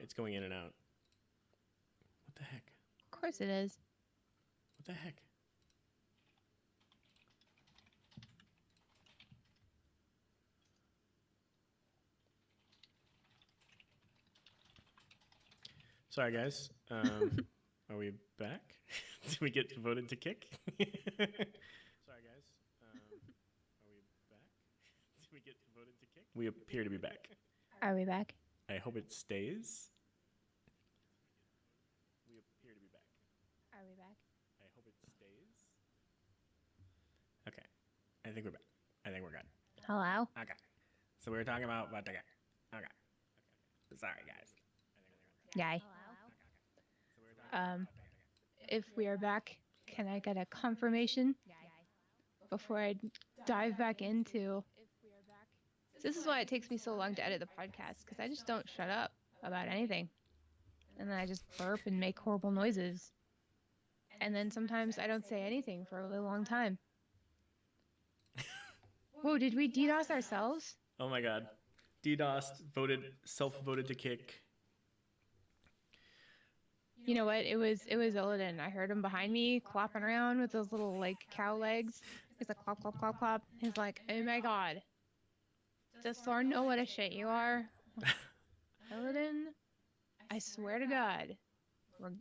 It's going in and out. What the heck? Of course it is. What the heck? Sorry, guys. Are we back? Did we get voted to kick? Sorry, guys. Are we back? Did we get voted to kick? We appear to be back. Are we back? I hope it stays. We appear to be back. Are we back? I hope it stays. Okay. I think we're back. I think we're good. Hello? Okay. So we were talking about what to get. Okay. Sorry, guys. Yay. If we are back, can I get a confirmation before I dive back into... This is why it takes me so long to edit the podcast, because I just don't shut up about anything. And then I just burp and make horrible noises. And then sometimes I don't say anything for a really long time. Whoa, did we DDoS ourselves? Oh my god. DDoSed, self-voted to kick. You know what? It was Illidan. I heard him behind me clopping around with those little like cow legs. He's like clop, clop, clop, clop. He's like, oh my god. Does Thorn know what a shit you are? Illidan, I swear to God,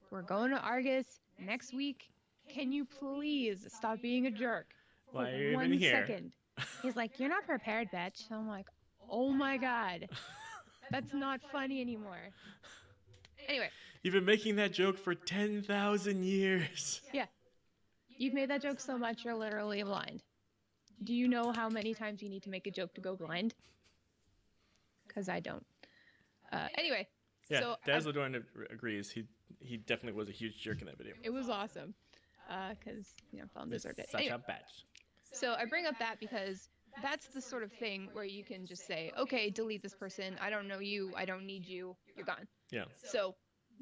we're going to Argus next week. Can you please stop being a jerk? Why are you 1 even here? second. He's like, you're not prepared, bitch. I'm like, oh my god. That's not funny anymore. Anyway. You've been making that joke for 10,000 years. Yeah. You've made that joke so much you're literally blind. Do you know how many times you need to make a joke to go blind? Because I don't. Anyway. Yeah, so Dazzledorn agrees. He definitely was a huge jerk in that video. It was awesome. Because, Felm deserved it. Such Anyway, a batch. So I bring up that because that's the sort of thing where you can just say, okay, delete this person. I don't know you. I don't need you. You're gone. Yeah. So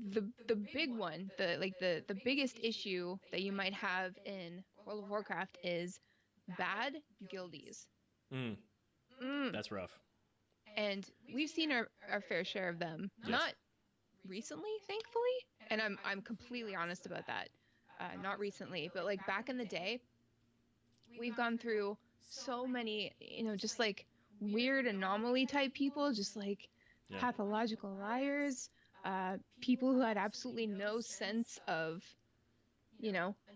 the big one, the biggest issue that you might have in World of Warcraft is bad guildies. That's rough. And we've seen our fair share of them. Yes. Not recently, thankfully. And I'm completely honest about that. Not recently, but like back in the day, we've gone through so many, just like weird anomaly type people, just like pathological liars, people who had absolutely no sense of,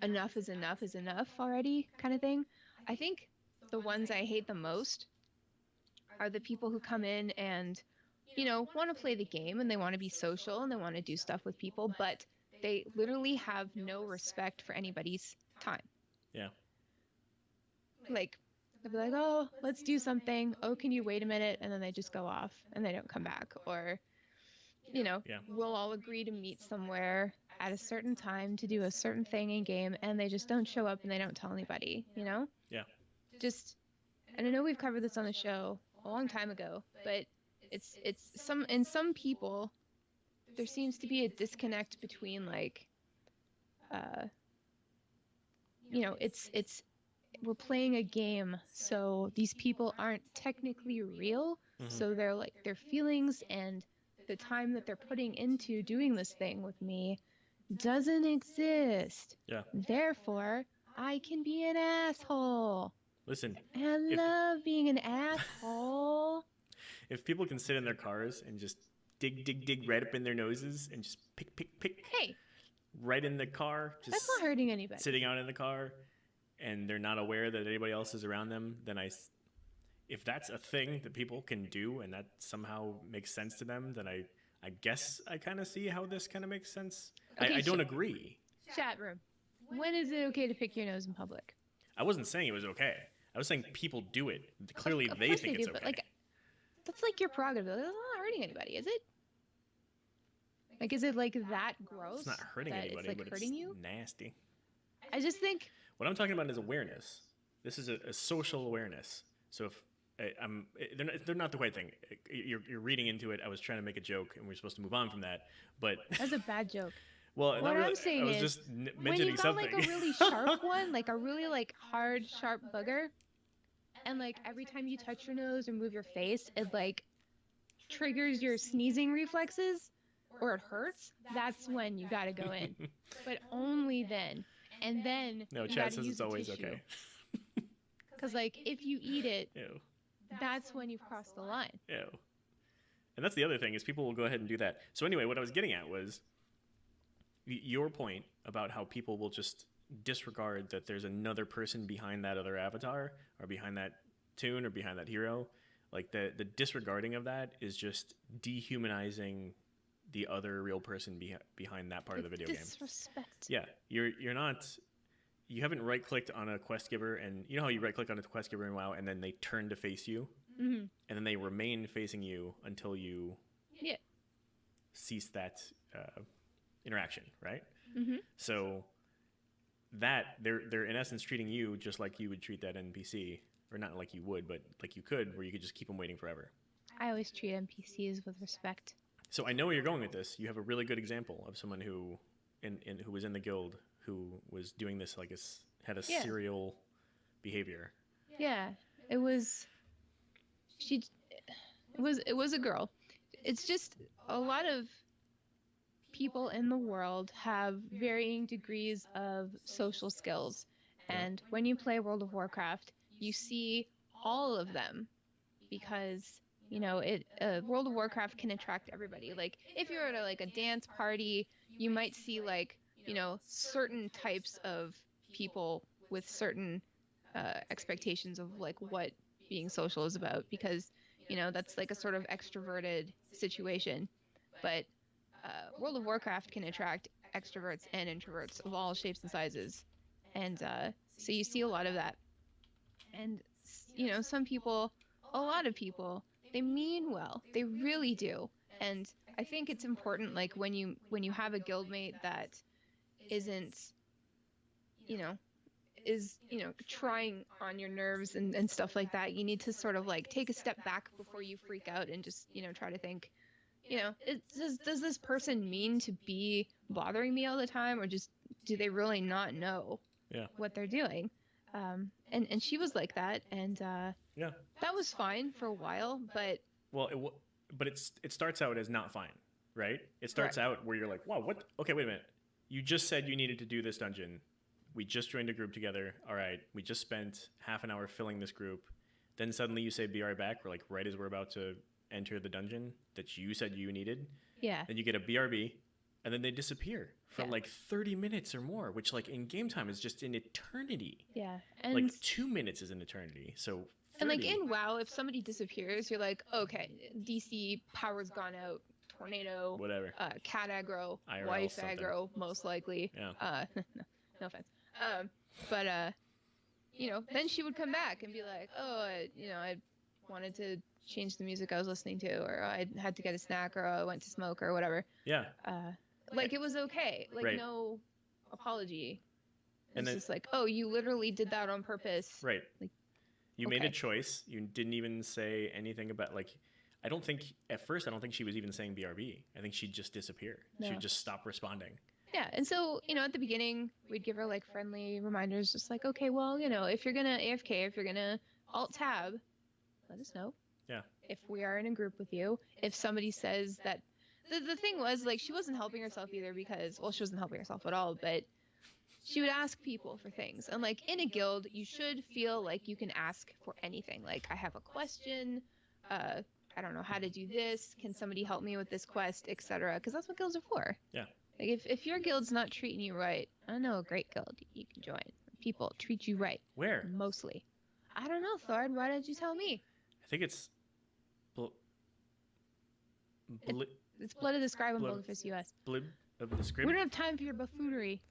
enough is enough already kind of thing. I think the ones I hate the most are the people who come in and, want to play the game and they want to be social and they want to do stuff with people, but they literally have no respect for anybody's time. Yeah. Like, they'll be like, oh, let's do something. Oh, can you wait a minute? And then they just go off and they don't come back. Or, we'll all agree to meet somewhere at a certain time to do a certain thing in game and they just don't show up and they don't tell anybody, Yeah. And I know we've covered this on the show a long time ago, but it's some people, there seems to be a disconnect between like, it's we're playing a game, so these people aren't technically real. Mm-hmm. So they're like their feelings and the time that they're putting into doing this thing with me doesn't exist. Yeah. Therefore, I can be an asshole. Listen. I love being an asshole. If people can sit in their cars and just dig right up in their noses and just pick. Hey. Right in the car. Just that's not hurting anybody. Sitting out in the car and they're not aware that anybody else is around them, then if that's a thing that people can do and that somehow makes sense to them, then I guess I kind of see how this kind of makes sense. Okay, I don't agree. Chat room. When is it okay to pick your nose in public? I wasn't saying it was okay. I was saying people do it. Clearly they think it's okay. But that's like your prerogative. That's not hurting anybody, is it? Like, is it like that gross? It's not hurting anybody, it's, like, but hurting it's you? Nasty. I just think... What I'm talking about is awareness. This is a social awareness. So if they're not the right thing. You're reading into it. I was trying to make a joke, and we're supposed to move on from that. But that's a bad joke. Well, what I'm saying I was is, just mentioning when you've got something. like a really sharp one, like a really like hard, sharp booger, and like every time you touch your nose or move your face, it like triggers your sneezing reflexes. or it hurts, that's when you got to go in. But only then. And then No, you Chad got to says use it's a always tissue. okay. Because, like, if you eat it, Ew. that's when you've crossed the line. Ew. And that's the other thing is people will go ahead and do that. So anyway, what I was getting at was your point about how people will just disregard that there's another person behind that other avatar or behind that tune or behind that hero. Like the disregarding of that is just dehumanizing the other real person behind that part of the video game. Disrespect. Yeah, you're not. You haven't right clicked on a quest giver, and you know how you right click on a quest giver in WoW, and then they turn to face you, Mm-hmm. and then they remain facing you until you cease that interaction, right? Mm-hmm. So that they're in essence treating you just like you would treat that NPC, or not like you would, but like you could, where you could just keep them waiting forever. I always treat NPCs with respect. So I know where you're going with this. You have a really good example of someone who, who was in the guild who was doing this like had a serial behavior. Yeah, it was. It was a girl. It's just a lot of people in the world have varying degrees of social skills, and when you play World of Warcraft, you see all of them because World of Warcraft can attract everybody. Like if you're at a dance party, you might see certain types of people with certain expectations of like what being social is about, because that's like a sort of extroverted situation. But World of Warcraft can attract extroverts and introverts of all shapes and sizes, and so you see a lot of that. And some people, a lot of people, they mean well, they really do. And I think it's important, like when you have a guildmate that isn't is trying on your nerves and stuff like that, you need to sort of like take a step back before you freak out and just try to think, does this person mean to be bothering me all the time, or just do they really not know what they're doing? And she was like that, and that was fine for a while, but it starts out as not fine, right? It starts out where you're like, wow, what? Okay, wait a minute. You just said you needed to do this dungeon. We just joined a group together. All right, we just spent half an hour filling this group. Then suddenly you say, be right back. We're like, right as we're about to enter the dungeon that you said you needed. Yeah. Then you get a BRB, and then they disappear for like 30 minutes or more, which like in game time is just an eternity. Yeah. And like 2 minutes is an eternity. So 30. And like in WoW, if somebody disappears, you're like, okay, DC, power's gone out, tornado, whatever, cat aggro, IRL wife something. Aggro, most likely. Yeah. No offense. But then she would come back and be like, oh, I wanted to change the music I was listening to, or I had to get a snack, or I went to smoke, or whatever. Yeah. Like it was okay. Like no apology. It's then, just like, oh, you literally did that on purpose. Right. Like, you made a choice. You didn't even say anything about like. I don't think she was even saying BRB. I think she'd just disappear. No. She'd just stop responding. Yeah, and so, at the beginning, we'd give her, like, friendly reminders, just like, okay, well, if you're going to AFK, if you're going to Alt-Tab, let us know. Yeah. If we are in a group with you. If somebody says that... The thing was, like, she wasn't helping herself either because... Well, she wasn't helping herself at all, but she would ask people for things. And, like, in a guild, you should feel like you can ask for anything. Like, I have a question, I don't know how to do this, can somebody help me with this quest, etc. Because that's what guilds are for. Yeah. Like, if your guild's not treating you right, I know a great guild you can join. People treat you right. Where? Mostly. I don't know, Thord. Why didn't you tell me? I think it's... It's Blood of the Scribe on Boulderfist US. Blood of the Scribe? We don't have time for your buffoonery.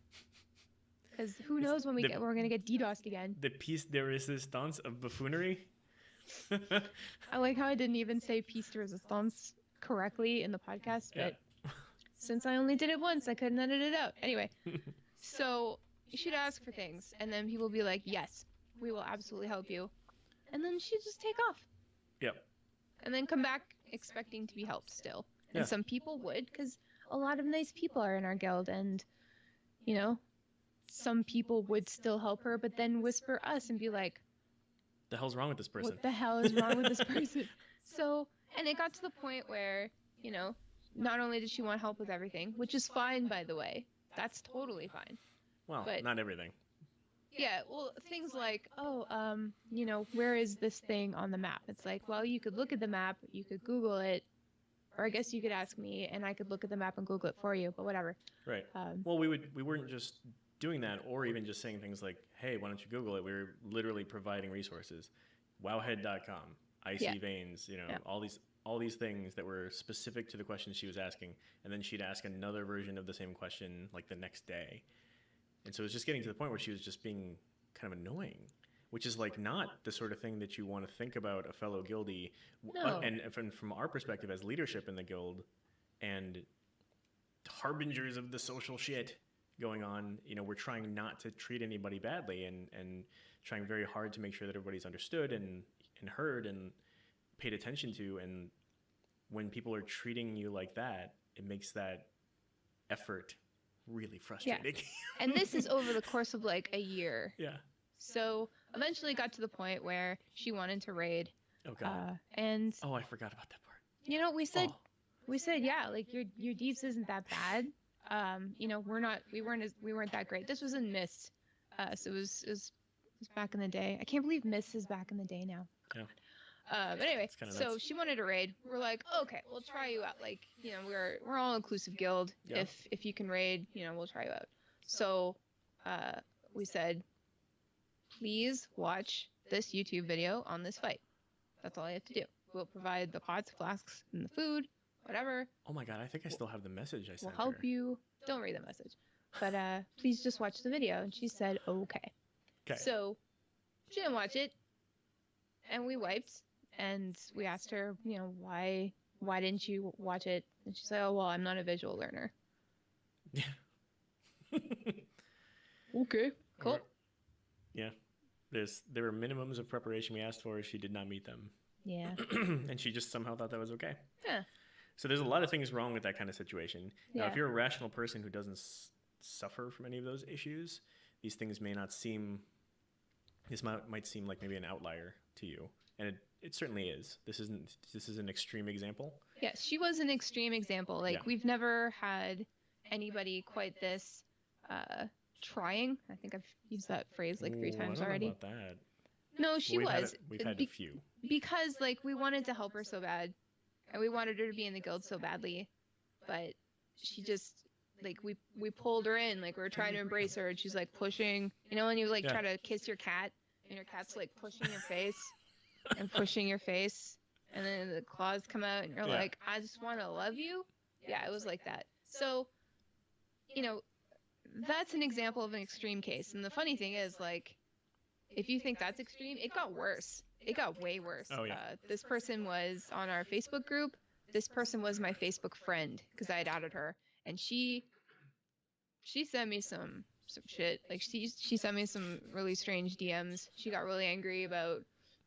Because who knows when we're going to get DDoSed again. The piece de resistance of buffoonery? I like how I didn't even say piece de resistance correctly in the podcast, but... Since I only did it once, I couldn't edit it out. Anyway, so you should ask for things, and then people will be like, yes, we will absolutely help you. And then she'd just take off. Yep. And then come back expecting to be helped still. And some people would, because a lot of nice people are in our guild, and, some people would still help her, but then whisper us and be like, the hell's wrong with this person? What the hell is wrong with this person? So, and it got to the point where, not only did she want help with everything, which is fine, by the way, that's totally fine. Well, But not everything. yeah, well, things like, oh, where is this thing on the map? It's like, well, you could look at the map, you could Google it, or I guess you could ask me, and I could look at the map and Google it for you. But whatever. Right. Well, we weren't just doing that, or even just saying things like, "Hey, why don't you Google it?" We were literally providing resources. Wowhead.com, icy Yeah. veins, Yeah. all these things that were specific to the question she was asking, and then she'd ask another version of the same question like the next day. And so it was just getting to the point where she was just being kind of annoying, which is like not the sort of thing that you want to think about a fellow guildie. No. And from our perspective as leadership in the guild and harbingers of the social shit going on, we're trying not to treat anybody badly and trying very hard to make sure that everybody's understood and heard and paid attention to. And when people are treating you like that, it makes that effort really frustrating. Yeah. And this is over the course of like a year. Yeah. So eventually it got to the point where she wanted to raid. Oh god. And I forgot about that part. We said, yeah, like your deeps isn't that bad. We weren't that great. This was in Mist. So it was back in the day. I can't believe Mist is back in the day now. Yeah. But anyway, so nuts. she wanted to raid. We're like, okay, we'll try you out. Like, we're all inclusive guild. Yeah. If you can raid, we'll try you out. So, we said, please watch this YouTube video on this fight. That's all you have to do. We'll provide the pots, flasks, and the food, whatever. Oh my god, I think I still have the message I sent We'll help her. you. Don't read the message. But please just watch the video. And she said, okay. Okay. So she didn't watch it. And we wiped. And we asked her, why didn't you watch it? And she's like, oh, well, I'm not a visual learner. Yeah. Okay, cool. Yeah. There were minimums of preparation we asked for. She did not meet them. Yeah. And she just somehow thought that was okay. Yeah. So there's a lot of things wrong with that kind of situation. Now, Yeah. if you're a rational person who doesn't suffer from any of those issues, these things may not seem. This might seem like maybe an outlier to you, and it certainly is. This is an extreme example. Yes, she was an extreme example. Like, Yeah. we've never had anybody quite this trying. I think I've used that phrase like 3 times already. I don't know about that. No, she was. We've had a few. Because, like, we wanted to help her so bad. And we wanted her to be in the guild so badly. But she just, like, we pulled her in. Like, we were trying to embrace her. And she's, like, pushing. When you, like, Yeah. try to kiss your cat. And your cat's, like, pushing your face. And pushing your face. And then the claws come out. And you're Yeah. like, I just want to love you. Yeah, it was like that. So, that's an example of an extreme case. And the funny thing is, like, if you think that's extreme, it got worse. It got way worse. Oh, yeah. This person was on our Facebook group. This person was my Facebook friend because I had added her. And she sent me some shit. Like, she sent me some really strange DMs. She got really angry about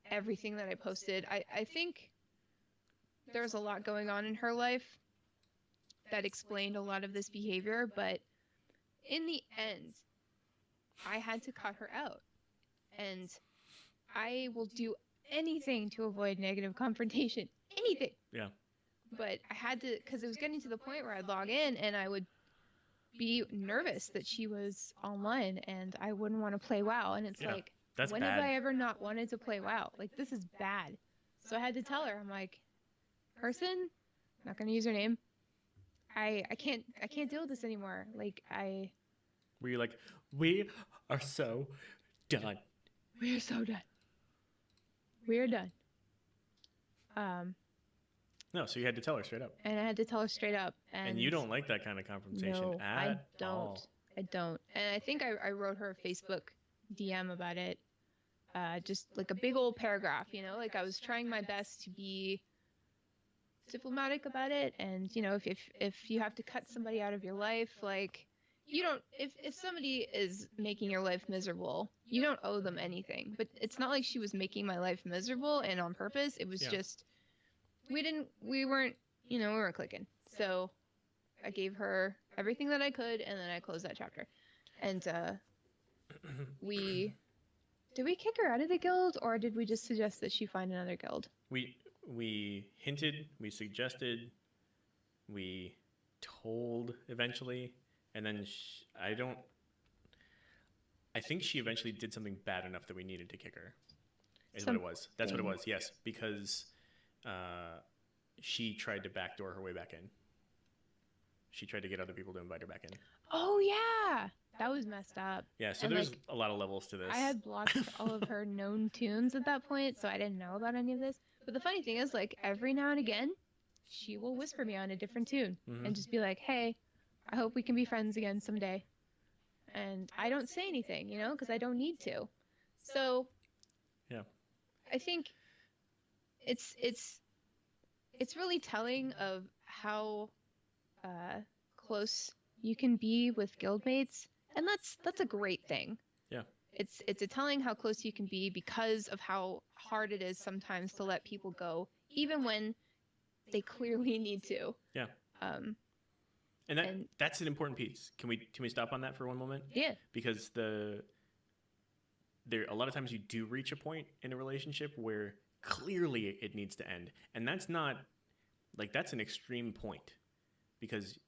everything that I posted. I think there was a lot going on in her life that explained a lot of this behavior, but in the end, I had to cut her out. And I will do anything to avoid negative confrontation. Anything. Yeah. But I had to, because it was getting to the point where I'd log in and I would be nervous that she was online and I wouldn't want to play WoW. And it's Yeah, like, that's when bad. have I ever not wanted to play WoW? Like, this is bad. So I had to tell her, I'm like, person, I'm not going to use her name. I can't deal with this anymore. Like, Were you like, we are so done? we're so done. We're done. No, so you had to tell her straight up. And I had to tell her straight up. And you don't like that kind of confrontation No, I at don't. all. I don't. And I think I wrote her a Facebook DM about it. Just like a big old paragraph, like I was trying my best to be diplomatic about it. And, if you have to cut somebody out of your life, like, you don't, if somebody is making your life miserable, you don't owe them anything. But it's not like she was making my life miserable and on purpose. It was just, we weren't clicking. So I gave her everything that I could, and then I closed that chapter. And did we kick her out of the guild, or did we just suggest that she find another guild? We hinted, we suggested, we told eventually, and then I think she eventually did something bad enough that we needed to kick her. Is what it was. That's what it was. Yes, because uh, she tried to backdoor her way back in. She tried to get other people to invite her back in. Oh yeah, that was messed up. Yeah, so And there's like a lot of levels to this. I had blocked all of her known tunes at that point, so I didn't know about any of this. But the funny thing is, like every now and again, she will whisper me on a different tune and just be like, "Hey, I hope we can be friends again someday." And I don't say anything, you know, because I don't need to. So Yeah. I think it's really telling of how close you can be with guildmates, and that's a great thing. Yeah. It's a telling how close you can be because of how hard it is sometimes to let people go, even when they clearly need to. Yeah. Um, and that's an important piece. Can we stop on that for one moment? Yeah. Because there a lot of times you do reach a point in a relationship where clearly it needs to end, and that's not like that's an extreme point, because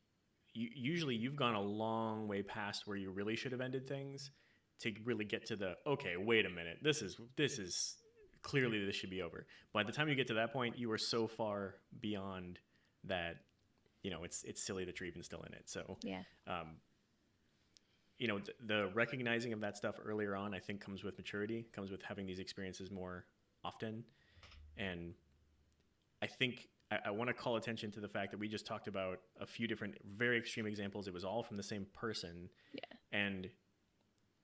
usually you've gone a long way past where you really should have ended things to really get to the okay, wait a minute, this is clearly this should be over. By the time you get to that point, you are so far beyond that, you know, it's silly that you're even still in it. So yeah. You know, the recognizing of that stuff earlier on, I think, comes with maturity, comes with having these experiences more often. And I think I want to call attention to the fact that we just talked about a few different very extreme examples. It was all from the same person. Yeah. And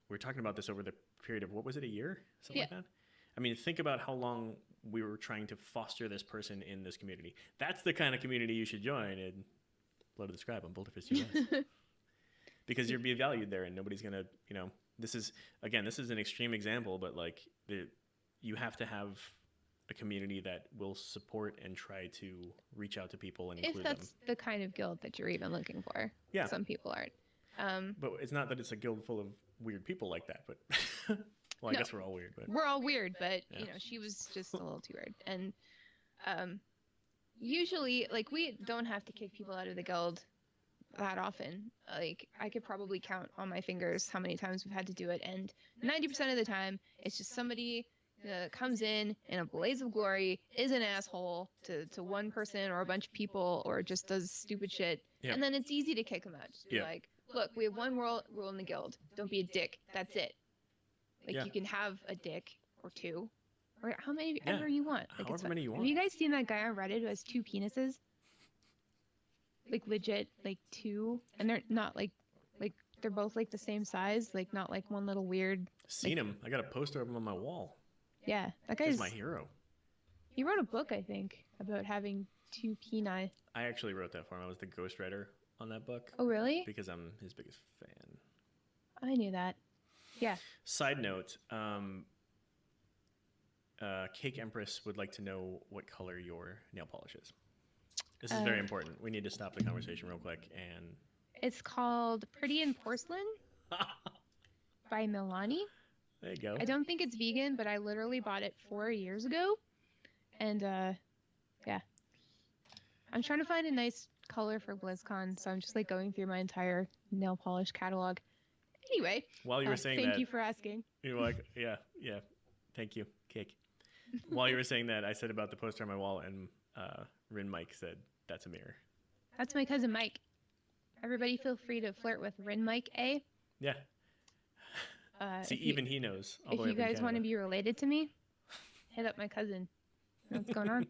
we're talking about this over the period of, what was it, a year? Something like that? I mean, think about how long we were trying to foster this person in this community. That's the kind of community you should join in Blood of the Scribe on Boulderfist US. Because you'll be valued there, and nobody's going to, you know, this is an extreme example, but like you have to have a community that will support and try to reach out to people and include them. If that's the kind of guild that you're even looking for. Yeah. Some people aren't. But it's not that it's a guild full of weird people like that, but well, I guess we're all weird. But we're all weird, but you know, she was just a little too weird. And usually, like, we don't have to kick people out of the guild that often. Like, I could probably count on my fingers how many times we've had to do it, and 90% of the time it's just somebody comes in a blaze of glory, is an asshole to one person or a bunch of people, or just does stupid shit, and then it's easy to kick them out. Just be like, look, we have one rule in the guild: don't be a dick. That's it. Like, you can have a dick or two, or how many ever you want. Like, however many you want. Have you guys seen that guy on Reddit who has 2 penises? Like, legit, like 2, and they're not like they're both like the same size, like not like one little weird. Seen him. I got a poster of him on my wall. Yeah, that guy's my hero. He wrote a book, I think, about having 2 peni. I actually wrote that for him. I was the ghostwriter on that book. Oh, really? Because I'm his biggest fan. I knew that. Yeah. Side note, Cake Empress would like to know what color your nail polish is. This is very important. We need to stop the conversation real quick. And it's called Pretty in Porcelain by Milani. There you go. I don't think it's vegan, but I literally bought it 4 years ago. And yeah. I'm trying to find a nice color for BlizzCon, so I'm just like going through my entire nail polish catalog. Anyway, while you were saying thank you for asking. You're like, yeah, thank you, Cake. While you were saying that, I said about the poster on my wall, and Rin Mike said, that's a mirror. That's my cousin Mike. Everybody feel free to flirt with Rin Mike, eh? Yeah. See, even he knows. If you guys want to be related to me, hit up my cousin. What's going on?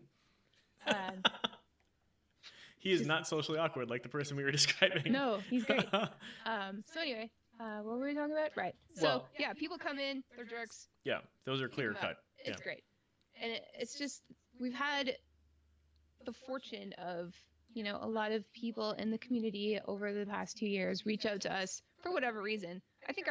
He is not socially awkward like the person we were describing. No, he's great. So anyway, what were we talking about? Right. So, yeah, people come in, they're jerks. Yeah, those are clear cut. It's great. And it's just, we've had the fortune of, you know, a lot of people in the community over the past 2 years reach out to us for whatever reason. I think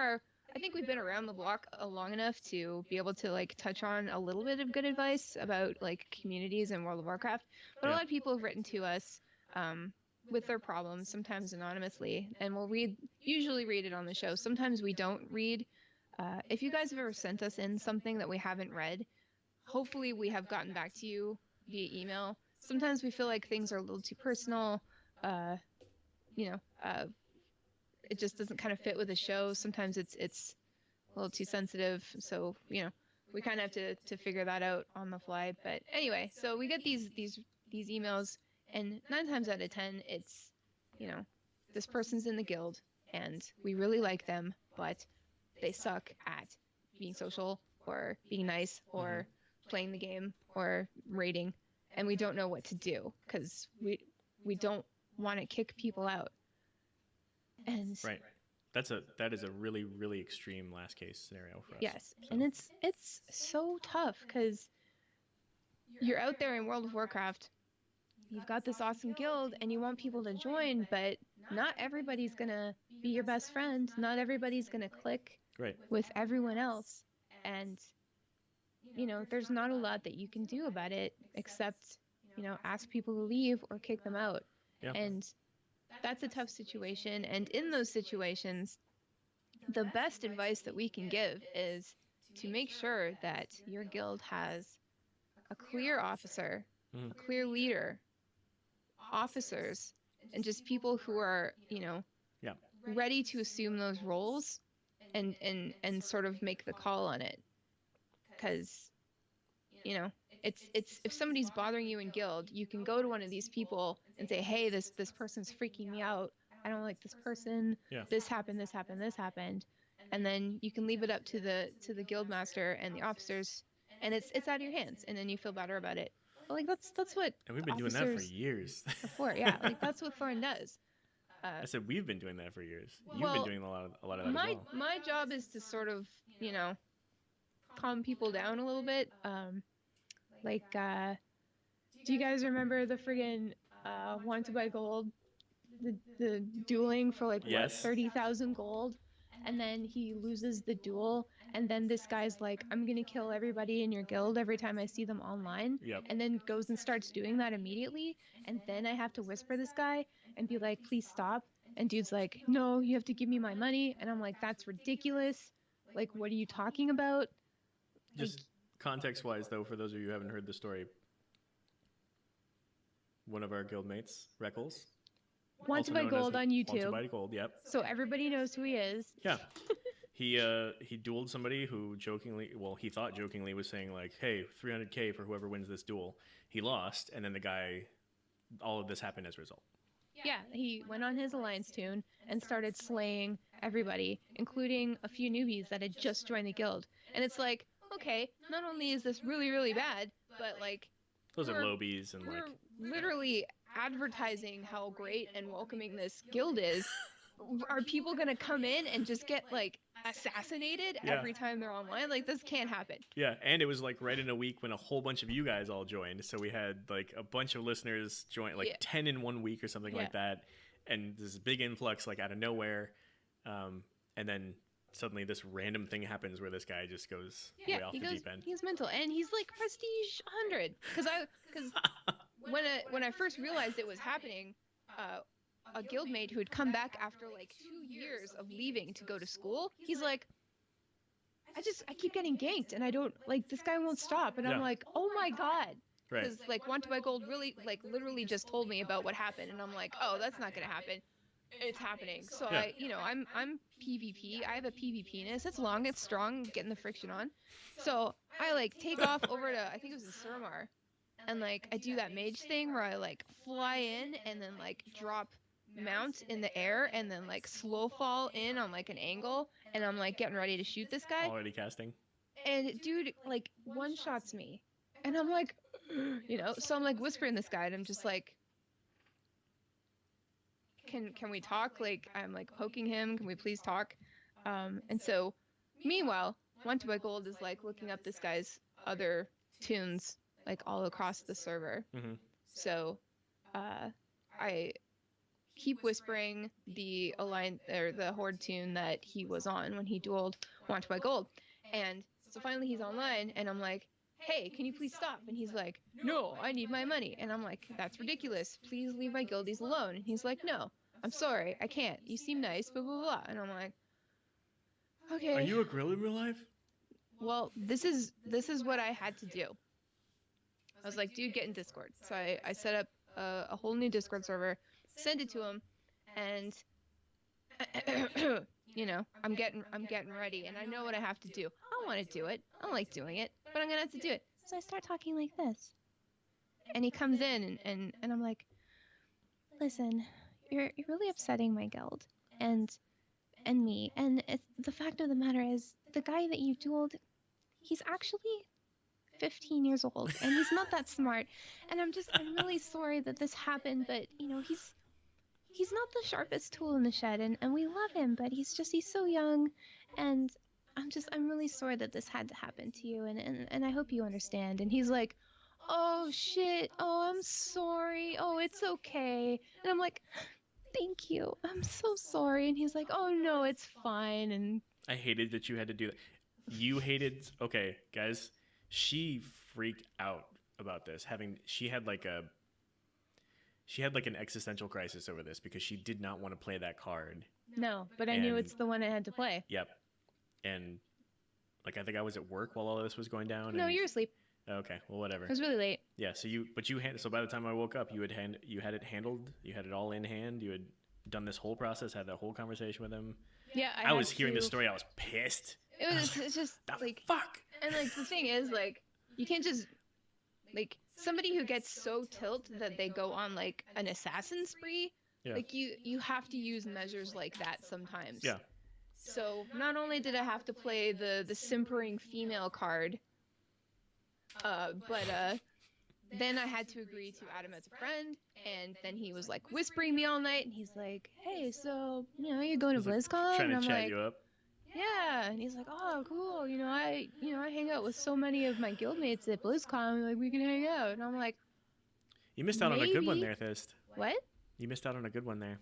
we've been around the block long enough to be able to like touch on a little bit of good advice about like communities in World of Warcraft. But a lot of people have written to us with their problems, sometimes anonymously, and we'll usually read it on the show. Sometimes we don't read. If you guys have ever sent us in something that we haven't read, hopefully we have gotten back to you via email. Sometimes we feel like things are a little too personal, uh, you know, it just doesn't kind of fit with the show. Sometimes it's a little too sensitive, so we kind of have to figure that out on the fly. But anyway, so we get these emails, and 9 times out of 10, it's this person's in the guild, and we really like them, but they suck at being social or being nice or playing the game or raiding, and we don't know what to do because we don't want to kick people out. And Right. That is a really, really extreme last case scenario for us. yes, So, and it's so tough because you're out there in World of Warcraft, you've got this awesome guild, and you want people to join, but not everybody's gonna be your best friend. Not everybody's gonna click right. with everyone else, and there's not a lot that you can do about it except ask people to leave or kick them out. Yeah. And that's a tough situation. And in those situations, the best advice that we can give is to make sure that your guild has a clear officer, a clear leader, officers, and just people who are, Yeah. ready to assume those roles and sort of make the call on it. Because, it's if somebody's bothering you in guild, you can go to one of these people and say, hey, this person's freaking me out. I don't like this person. Yeah. This happened, this happened, this happened. And then you can leave it up to the guild master and the officers, and it's out of your hands, and then you feel better about it. But like that's what And we've been doing that for years. are for. Yeah, like that's what Thorn does. I said we've been doing that for years. You've well, been doing a lot of that as well. My job is to sort of, calm people down a little bit. Do you guys remember the friggin' Want to Buy Gold? The dueling for like Yes. what, 30,000 gold? And then he loses the duel, and then this guy's like, I'm gonna kill everybody in your guild every time I see them online. Yep. And then goes and starts doing that immediately, and then I have to whisper this guy and be like, please stop. And dude's like, no, you have to give me my money. And I'm like, that's ridiculous. Like, what are you talking about? Just context-wise, though, for those of you who haven't heard the story, one of our guild mates, Reckles, Want to Buy Gold on YouTube. Want to Buy Gold, yep. So everybody knows who he is. Yeah. He dueled somebody who he thought jokingly was saying like, hey, 300K for whoever wins this duel. He lost, and then the guy, all of this happened as a result. Yeah, he went on his alliance tune and started slaying everybody, including a few newbies that had just joined the guild. And it's like, okay, not only is this really, really bad, but like... Those are lobies and like... We're literally advertising how great and welcoming this guild is. Are people going to come in and just get like assassinated every time they're online? Like, this can't happen. Yeah, and it was like right in a week when a whole bunch of you guys all joined. So we had like a bunch of listeners join, like 10 in 1 week or something like that. And this big influx like out of nowhere. And then suddenly this random thing happens where this guy just goes way off the deep end. He's mental, and he's like prestige 100. Because when I first realized it was happening, a guildmate who had come back after like 2 years of leaving to go to school, he's like, I keep getting ganked, and I don't, like, this guy won't stop. And I'm like, oh my god. Because like Want to Buy Gold really, like, literally just told me about what happened, and I'm like, oh, that's not gonna happen. It's happening. So I'm PvP. I have a PvP-ness. It's long, it's strong, getting the friction on. So I like take off over to, I think it was in Suramar, and like I do that mage thing where I like fly in and then like drop mount in the air and then like slow fall in on like an angle, and I'm like getting ready to shoot this guy. Already casting. And dude like one shots me, and I'm like, so I'm like whispering this guy, and I'm just like, can we talk? Like, I'm like poking him, can we please talk? And so meanwhile, Want to Buy Gold is like looking up this guy's other tunes like all across the server. So I keep whispering the Alliance or the Horde tune that he was on when he dueled Want to Buy Gold. And so finally he's online, and I'm like, hey, can you please stop? And he's like, no, I need my money. And I'm like, that's ridiculous. Please leave my guildies alone. And he's like, no, I'm sorry, I can't. You seem nice, blah, blah, blah. And I'm like, okay. Are you a grill in real life? Well, this is what I had to do. I was like, dude, get in Discord. So I set up a whole new Discord server, send it to him, and I'm getting ready, and I know what I have to do. I want to do it. I don't like doing it, but I'm gonna have to do it. So I start talking like this, and he comes in, and I'm like, listen, you're really upsetting my guild, and me, and the fact of the matter is, the guy that you dueled, he's actually 15 years old, and he's not that smart, and I'm really sorry that this happened, but he's not the sharpest tool in the shed, and we love him, but he's so young, and I'm really sorry that this had to happen to you, and I hope you understand. And he's like, oh shit, oh, I'm sorry, oh, it's okay. And I'm like, thank you, I'm so sorry. And he's like, oh no, it's fine. And I hated that you had to do that. You hated. Okay, guys, she freaked out about this. She had like an existential crisis over this because she did not want to play that card. no, but I knew it's the one I had to play. Yep. And like I think I was at work while all of this was going down. No, and, you're asleep. Okay, well whatever. It was really late. Yeah. So by the time I woke up, you had it handled. You had it all in hand. You had done this whole process. Had that whole conversation with him. Yeah, I was hearing this story. I was pissed. It's just like fuck. And like the thing is, like, you can't just like somebody who gets so tilt that they go on like an assassin spree. Yeah. Like you have to use measures like that sometimes. Yeah. So not only did I have to play the simpering female card, but then I had to agree to add him as a friend, and then he was like whispering me all night, and he's like, hey, so you're going to BlizzCon? Trying and I'm to chat like, you up. yeah. And he's like, oh, cool. I hang out with so many of my guildmates at BlizzCon. Like, we can hang out. And I'm like, You missed out on a good one there, Thist. what? You missed out on a good one there.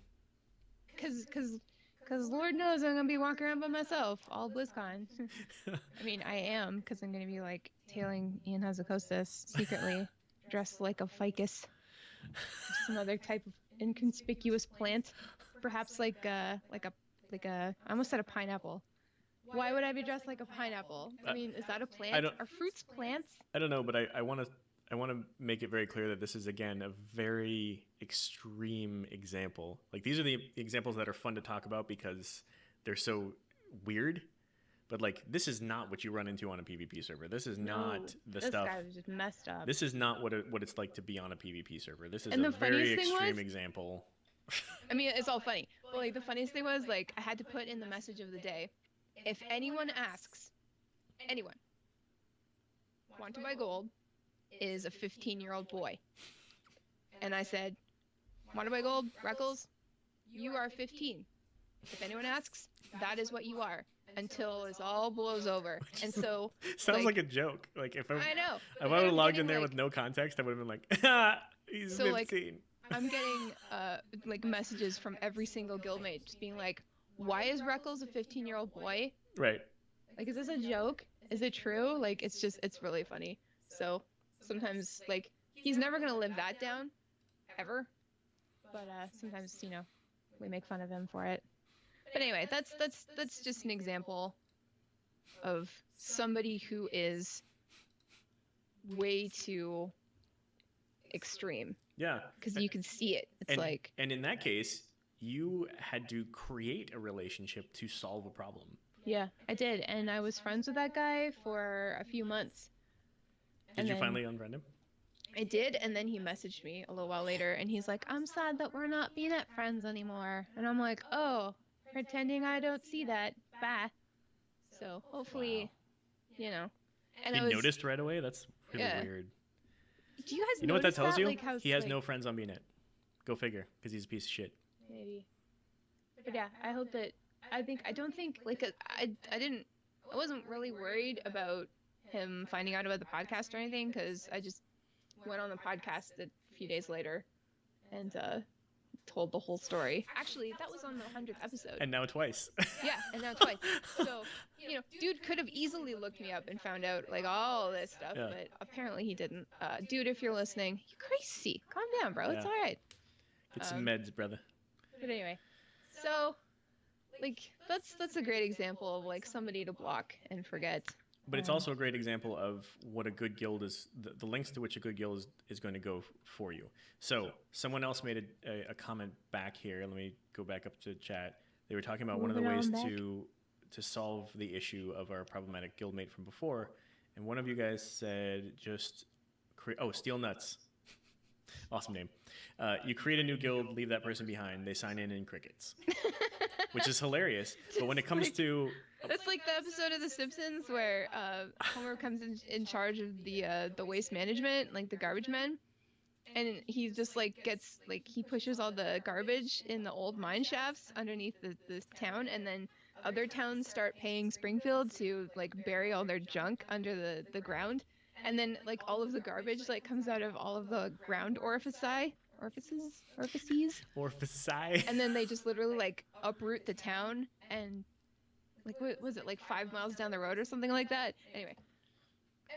Cause Lord knows I'm gonna be walking around by myself all BlizzCon. I mean, I am, because I'm gonna be like tailing Ian Hazakostas secretly, dressed like a ficus, or some other type of inconspicuous plant, perhaps like a I almost said a pineapple. Why would I be dressed like a pineapple? I mean, is that a plant? Are fruits plants? I don't know, but I want to make it very clear that this is, again, a very extreme example. Like, these are the examples that are fun to talk about because they're so weird. But, like, this is not what you run into on a PvP server. This is not the stuff. This guy was just messed up. This is not what it's like to be on a PvP server. This is a very extreme example. I mean, it's all funny. But, like, the funniest thing was, like, I had to put in the message of the day, if anyone asks, anyone, want to buy gold, is a 15-year-old boy. And I said, want to buy gold, Reckles? You are 15. If anyone asks, that is what you are, until this all blows over. And so sounds like a joke. Like if I know. If I would have logged in there with no context, I would have been like, ah, he's 15. Like, I'm getting like messages from every single guildmate just being like, why is Reckles a 15-year-old boy? Right. Like, is this a joke? Is it true? Like, it's really funny. So sometimes, like, he's never gonna live that down, ever. But sometimes, we make fun of him for it. But anyway, that's just an example of somebody who is way too extreme. Yeah. Because you can see it. It's and in that case, you had to create a relationship to solve a problem. Yeah, I did, and I was friends with that guy for a few months. Did you finally unfriend him? I did, and then he messaged me a little while later, and he's like, I'm sad that we're not BNet friends anymore. And I'm like, oh, pretending I don't see that. Bye. So hopefully, And he noticed right away? That's really weird. Do you guys know what that tells you? Like, he has no friends on BNet. Go figure, because he's a piece of shit. Maybe. But yeah, I hope that... I don't think, like, I wasn't really worried about him finding out about the podcast or anything, because I just went on the podcast a few days later and told the whole story. Actually, that was on the 100th episode. And now twice. Yeah, and now twice. So, dude could have easily looked me up and found out, like, all this stuff, but apparently he didn't. Dude, if you're listening, you're crazy. Calm down, bro. Yeah. It's all right. Get some meds, brother. But anyway, so... like, that's a great example of, like, somebody to block and forget. but it's also a great example of what a good guild is, the lengths to which a good guild is going to go for you. So someone else made a comment back here. Let me go back up to chat. They were talking about one of the Moving ways on back. to solve the issue of our problematic guildmate from before, and one of you guys said just create. Oh, Steel Nuts. Awesome name. You create a new guild, leave that person behind. They sign in crickets, which is hilarious. But when it comes to That's like the episode of The Simpsons where Homer comes in charge of the waste management, like the garbage men, and he just like gets like he pushes all the garbage in the old mine shafts underneath the town, and then other towns start paying Springfield to like bury all their junk under the ground, and then like all of the garbage like comes out of all of the ground orifices, Orphicide. and then they just literally like uproot the town, and like what was it, like 5 miles down the road or something like that? Anyway,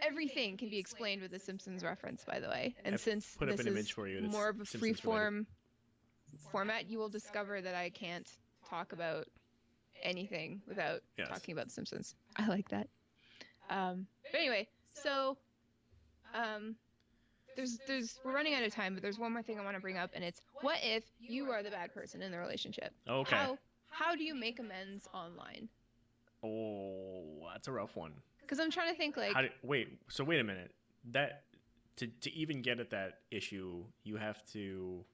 everything can be explained with the Simpsons reference, by the way. And since put up this an image is for you that's more of a Simpsons free-form format, you will discover that I can't talk about anything without Yes. talking about the Simpsons. I like that. But anyway, so there's we're running out of time, but there's one more thing I want to bring up, and it's what if you are the bad person in the relationship? Okay. How do you make amends online? Oh, that's a rough one. Because I'm trying to think like wait a minute. That to even get at that issue, you have to.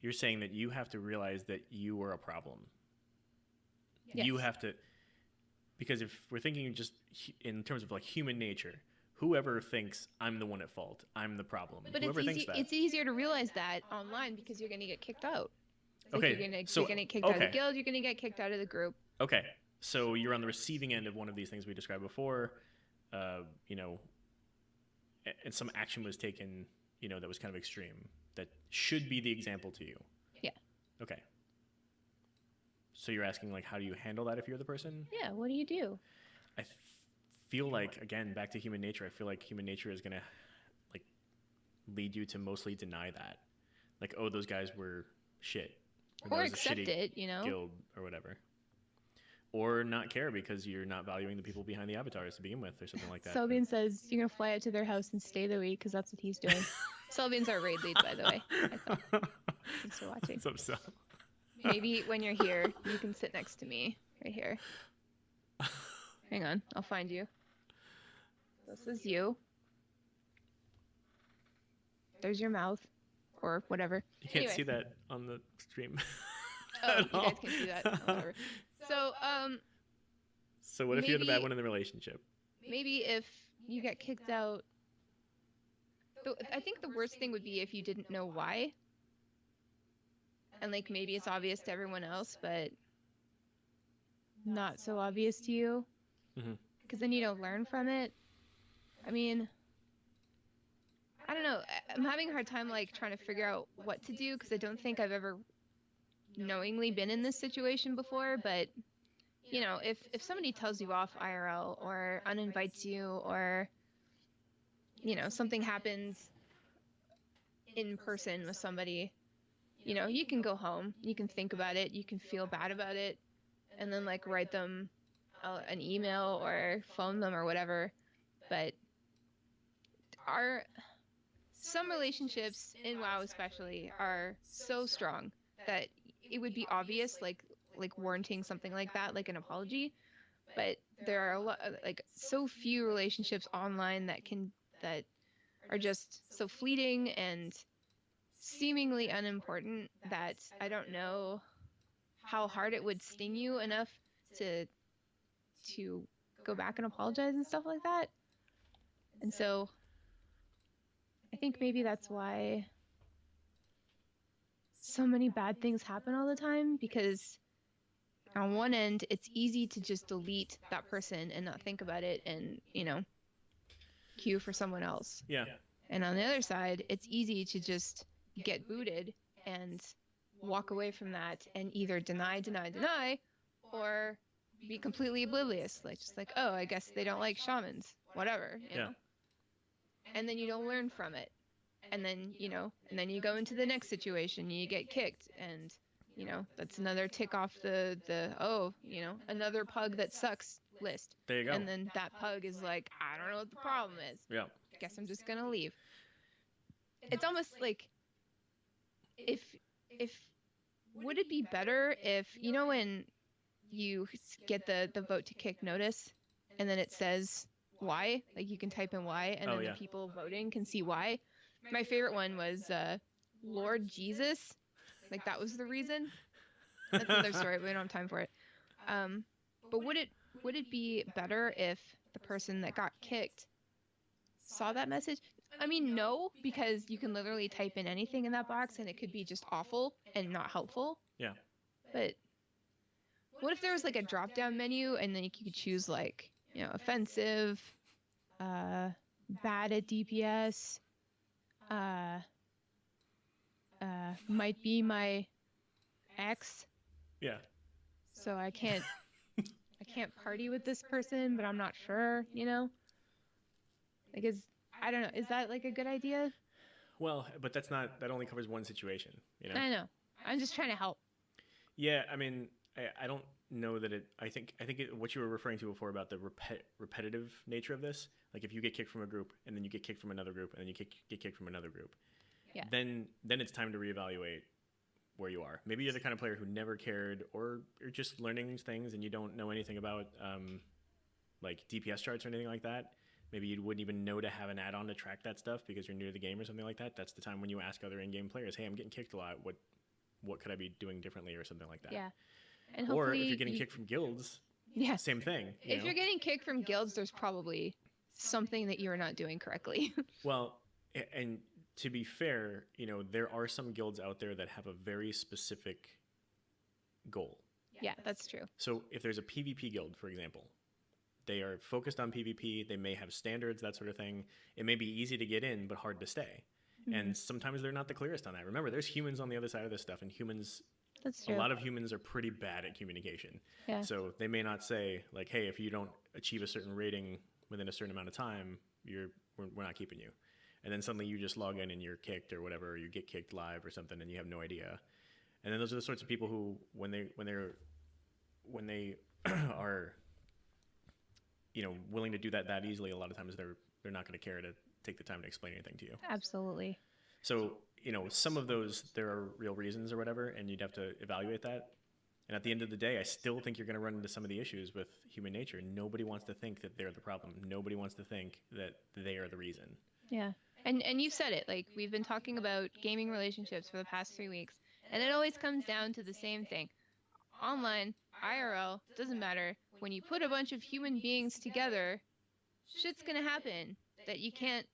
You're saying that you have to realize that you were a problem. Yes. You have to, because if we're thinking just in terms of like human nature, whoever thinks I'm the one at fault, I'm the problem. But whoever thinks that, it's easier to realize that online because you're going to get kicked out. Like okay, you're going to get kicked out of the guild. You're going to get kicked out of the group. Okay, so you're on the receiving end of one of these things we described before. You know, and some action was taken. You know, that was kind of extreme. That should be the example to you. Yeah. Okay. So you're asking like, how do you handle that if you're the person? Yeah. What do you do? I feel like, again, back to human nature. I feel like human nature is gonna like lead you to mostly deny that. Like, oh, those guys were shit. Or accept it, you know? Guild or whatever. Or not care because you're not valuing the people behind the avatars to begin with, or something like that. Selbian says you're gonna fly out to their house and stay the week because that's what he's doing. Selbian's our raid lead, by the way. Thanks for watching. What's up, Sel? Maybe when you're here, you can sit next to me right here. Hang on, I'll find you. This is you. There's your mouth, or whatever. You can't Anyway. see that on the stream. Oh, you guys can see that. Oh, whatever. So, So what if you're the bad maybe- one in the relationship? maybe if you get kicked out, I think the worst thing would be if you didn't know why. And like maybe it's obvious to everyone else, but not so obvious to you. Mhm. Because then you don't learn from it. I mean, I don't know. I'm having a hard time like trying to figure out what to do because I don't think I've ever knowingly been in this situation before. But you know, if somebody tells you off IRL or uninvites you, or you know something happens in person with somebody, you know, you can go home, you can think about it, you can feel bad about it, and then like write them an email or phone them or whatever. But some relationships in WoW especially are so strong that it would be obvious, like warranting something like that, like an apology. But there are a lot, like so few relationships online that are just so fleeting and seemingly unimportant that I don't know how hard it would sting you enough to go back and apologize and stuff like that. And so I think maybe that's why so many bad things happen all the time, because on one end it's easy to just delete that person and not think about it and, you know, queue for someone else. Yeah. And on the other side, it's easy to just get booted and walk away from that and either deny, or be completely oblivious. Like, just like, oh, I guess they don't like shamans, whatever, you know? And then you don't learn from it. And then, you know, and then you go into the next situation, you get kicked, and, you know, that's another tick off the oh, you know, another pug that sucks list. There you go. And then that pug is like, I don't know what the problem is. Yeah. Guess I'm just gonna leave. It's almost like if would it be better if, you know, when you get the vote to kick notice and then it says why, like you can type in why and then the people voting can see why. My favorite one was Lord Jesus, like that was the reason. That's another story, but we don't have time for it. But would it be better if the person that got kicked saw that message? I mean, no, because you can literally type in anything in that box and it could be just awful and not helpful. Yeah. But what if there was like a drop down menu and then you could choose like, you know, offensive, bad at DPS, might be my ex. Yeah. So I can't party with this person, but I'm not sure, you know? Like, I don't know, is that like a good idea? Well, but that only covers one situation, you know? I know. I'm just trying to help. Yeah, I mean, I don't know that I think what you were referring to before about the repetitive nature of this, like if you get kicked from a group and then you get kicked from another group and then you get kicked from another group, yeah, then it's time to reevaluate where you are. Maybe you're the kind of player who never cared, or you're just learning things and you don't know anything about like DPS charts or anything like that. Maybe you wouldn't even know to have an add-on to track that stuff because you're new to the game or something like that. That's the time when you ask other in-game players, hey, I'm getting kicked a lot. What could I be doing differently or something like that? Yeah. And or if you're getting kicked from guilds, yeah, same thing. If you're getting kicked from guilds, there's probably something that you're not doing correctly. Well, and to be fair, you know, there are some guilds out there that have a very specific goal. Yeah, that's true. So if there's a PvP guild, for example, they are focused on PvP. They may have standards, that sort of thing. It may be easy to get in, but hard to stay. Mm-hmm. And sometimes they're not the clearest on that. Remember, there's humans on the other side of this stuff, and that's true. A lot of humans are pretty bad at communication. Yeah. So they may not say, like, hey, if you don't achieve a certain rating within a certain amount of time, we're not keeping you. And then suddenly you just log in and you're kicked or whatever, or you get kicked live or something and you have no idea. And then those are the sorts of people who, when they are, you know, willing to do that easily, a lot of times they're not going to care to take the time to explain anything to you. Absolutely. So, you know, some of those, there are real reasons or whatever, and you'd have to evaluate that. And at the end of the day, I still think you're going to run into some of the issues with human nature. Nobody wants to think that they're the problem. Nobody wants to think that they are the reason. Yeah. And you said it, like, we've been talking about gaming relationships for the past 3 weeks, and it always comes down to the same thing. Online, IRL, doesn't matter. When you put a bunch of human beings together, shit's going to happen that you can't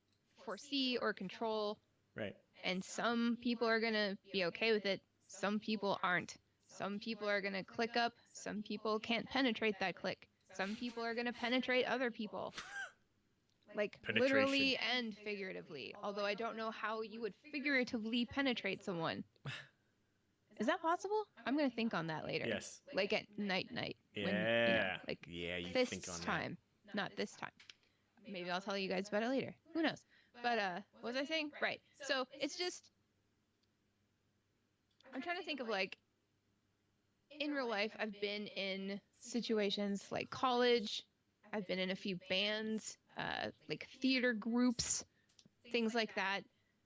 foresee or control. Right. And some people are going to be okay with it. Some people aren't. Some people are going to click up. Some people can't penetrate that click. Some people are going to penetrate other people. Like, literally and figuratively. Although I don't know how you would figuratively penetrate someone. Is that possible? I'm going to think on that later. Yes. Like at night. Yeah. When, you know, like you this think on time. Not this time. Maybe I'll tell you guys about it later. Who knows? But what was I saying? Right. So it's just, I'm trying to think of, like, in real life, I've been in situations like college. I've been in a few bands, like theater groups, things like that,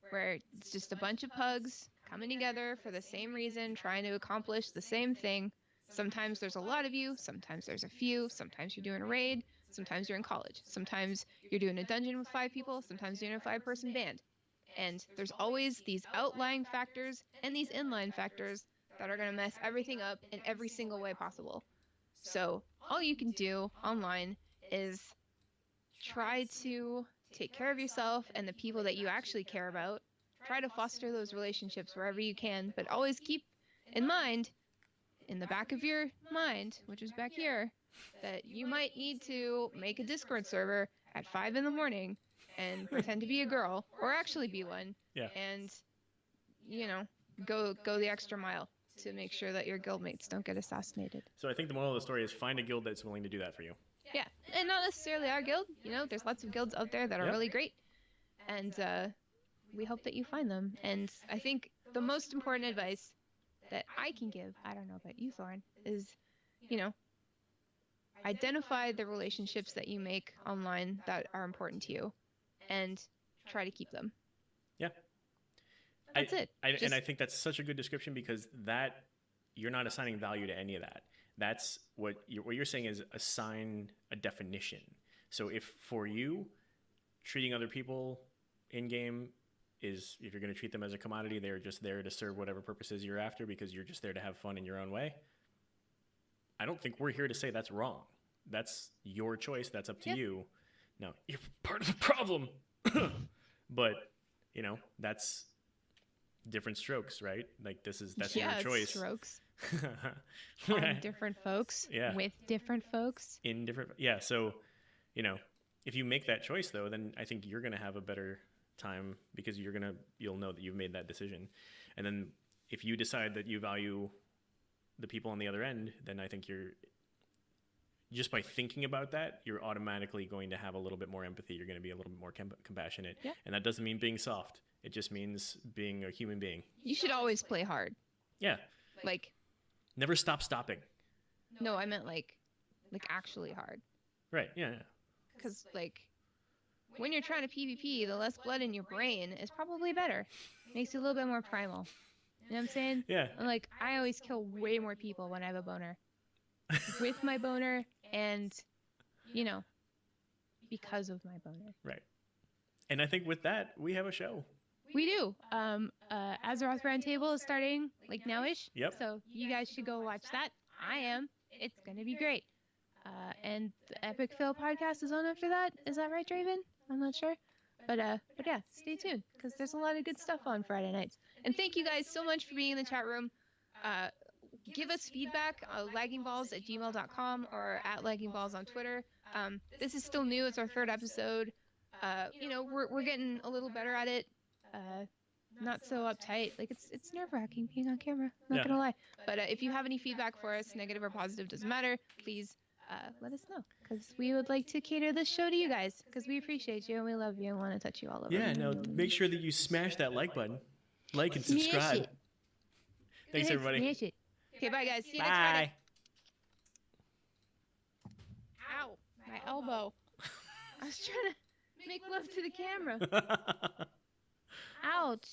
where it's just a bunch of pugs coming together for the same reason, trying to accomplish the same thing. Sometimes there's a lot of you, sometimes there's a few, sometimes you're doing a raid, sometimes you're in college, sometimes you're doing a dungeon with 5 people, sometimes you're in a 5-person band. And there's always these outlying factors and these inline factors that are going to mess everything up in every single way possible. So all you can do online is try to take care of yourself and the people that you actually care about. Try to foster those relationships wherever you can, but always keep in mind, in the back of your mind, which is back here, that you might need to make a Discord server at 5 in the morning and pretend to be a girl, or actually be one, and, you know, go the extra mile to make sure that your guildmates don't get assassinated. So I think the moral of the story is find a guild that's willing to do that for you. Yeah, and not necessarily our guild. You know, there's lots of guilds out there that are really great, and we hope that you find them. And I think the most important advice that I can give, I don't know about you, Thorin, is, you know, identify the relationships that you make online that are important to you and try to keep them. Yeah. That's it. And I think that's such a good description, because that, you're not assigning value to any of that. That's what you're saying is assign a definition. So if for you, treating other people in game is, if you're going to treat them as a commodity, they're just there to serve whatever purposes you're after because you're just there to have fun in your own way. I don't think we're here to say that's wrong. That's your choice. That's up to you. No, you're part of the problem. But, that's different strokes, right? Like that's your choice. Strokes. Right. Different folks. Yeah. With different folks. In different. Yeah. So, if you make that choice though, then I think you're going to have a better time because you'll know that you've made that decision. And then if you decide that you value the people on the other end, then I think just by thinking about that, you're automatically going to have a little bit more empathy. You're going to be a little bit more compassionate. Yeah. And that doesn't mean being soft. It just means being a human being. You should always play hard. Yeah. Like, never stop stopping. No, I meant like actually hard. Right. Yeah. Because when you're trying to PvP, the less blood in your brain is probably better. Makes you a little bit more primal. You know what I'm saying? Yeah. And I always kill way more people when I have a boner. With my boner and, because of my boner. Right. And I think with that, we have a show. We do. Azeroth Roundtable is starting nowish. Yep. So you guys should go watch that. I am. It's going to be great. And the Epic Fail podcast is on after that. Is that right, Draven? I'm not sure. But yeah, stay tuned because there's a lot of good stuff on Friday nights. And thank you guys so much for being in the chat room. Give us feedback laggingballs@gmail.com or @laggingballs on Twitter. This is still new. It's our 3rd episode. We're getting a little better at it. Not so uptight. It's nerve-wracking being on camera. Not gonna lie. But if you have any feedback for us, negative or positive, doesn't matter. Please let us know because we would like to cater this show to you guys because we appreciate you and we love you and want to touch you all over. Yeah. No. Make sure that you smash that like button, like and subscribe. Thanks, everybody. Smash it. Okay, bye guys. See you next Bye. Friday. Ow, my elbow. I was trying to make love to the camera. Ouch.